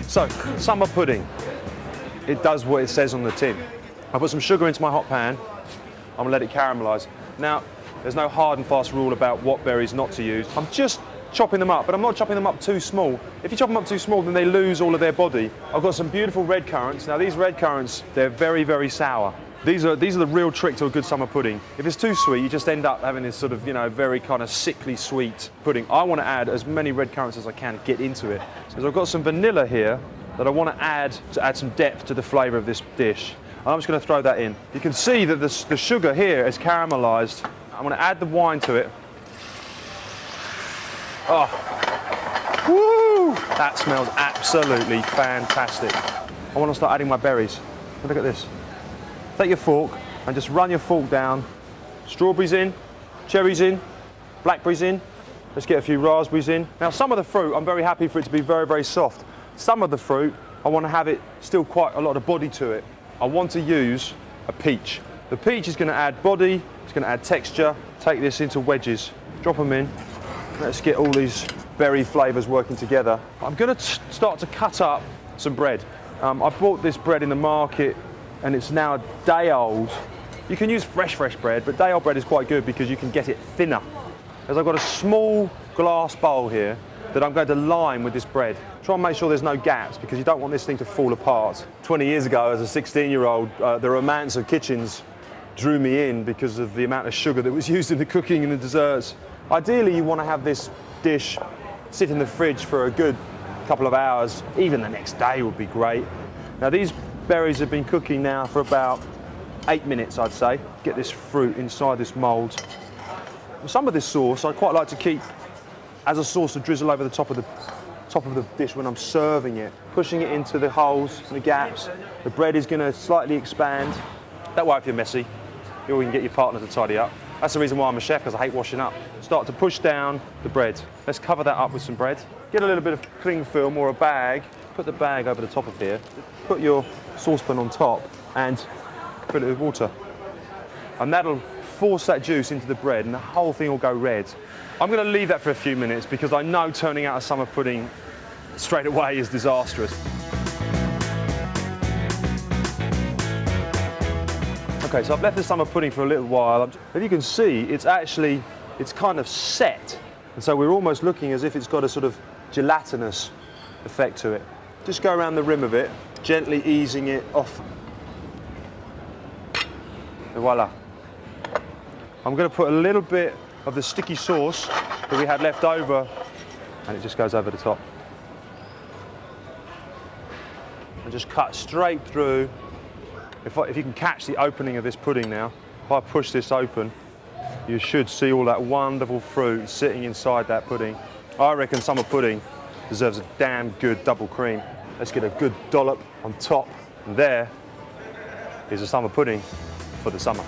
So, summer pudding. It does what it says on the tin. I put some sugar into my hot pan. I'm gonna let it caramelise. Now, there's no hard and fast rule about what berries not to use. I'm just chopping them up, but I'm not chopping them up too small. If you chop them up too small, then they lose all of their body. I've got some beautiful red currants. Now, these red currants, they're very, very sour. These are the real trick to a good summer pudding. If it's too sweet, you just end up having this sort of, you know, very kind of sickly sweet pudding. I want to add as many red currants as I can to get into it. So I've got some vanilla here that I want to add some depth to the flavour of this dish. I'm just going to throw that in. You can see that the sugar here is caramelised. I'm going to add the wine to it. Oh, woo! That smells absolutely fantastic. I want to start adding my berries. Look at this. Take your fork and just run your fork down. Strawberries in, cherries in, blackberries in. Let's get a few raspberries in. Now, some of the fruit, I'm very happy for it to be very, very soft. Some of the fruit, I want to have it still quite a lot of body to it. I want to use a peach. The peach is going to add body, it's going to add texture. Take this into wedges, drop them in. Let's get all these berry flavours working together. I'm going to start to cut up some bread. I bought this bread in the market and it's now a day old. You can use fresh bread, but day old bread is quite good because you can get it thinner. As I've got a small glass bowl here that I'm going to line with this bread. Try and make sure there's no gaps because you don't want this thing to fall apart. 20 years ago, as a 16-year-old, the romance of kitchens drew me in because of the amount of sugar that was used in the cooking and the desserts. Ideally, you want to have this dish sit in the fridge for a good couple of hours. Even the next day would be great. Now, these berries have been cooking now for about 8 minutes, I'd say. Get this fruit inside this mould. Some of this sauce I quite like to keep as a sauce to drizzle over the top of the dish when I'm serving it. Pushing it into the holes and the gaps. The bread is going to slightly expand. Don't worry if you're messy. You can get your partner to tidy up. That's the reason why I'm a chef, because I hate washing up. Start to push down the bread. Let's cover that up with some bread. Get a little bit of cling film or a bag. Put the bag over the top of here. Put your saucepan on top and fill it with water. And that'll force that juice into the bread and the whole thing will go red. I'm going to leave that for a few minutes because I know turning out a summer pudding straight away is disastrous. Okay, so I've left the summer pudding for a little while. If you can see, it's kind of set. And so we're almost looking as if it's got a sort of gelatinous effect to it. Just go around the rim of it, gently easing it off. And voila. I'm going to put a little bit of the sticky sauce that we had left over, and it just goes over the top. And just cut straight through. If you can catch the opening of this pudding now, if I push this open, you should see all that wonderful fruit sitting inside that pudding. I reckon summer pudding deserves a damn good double cream. Let's get a good dollop on top, and there is a summer pudding for the summer.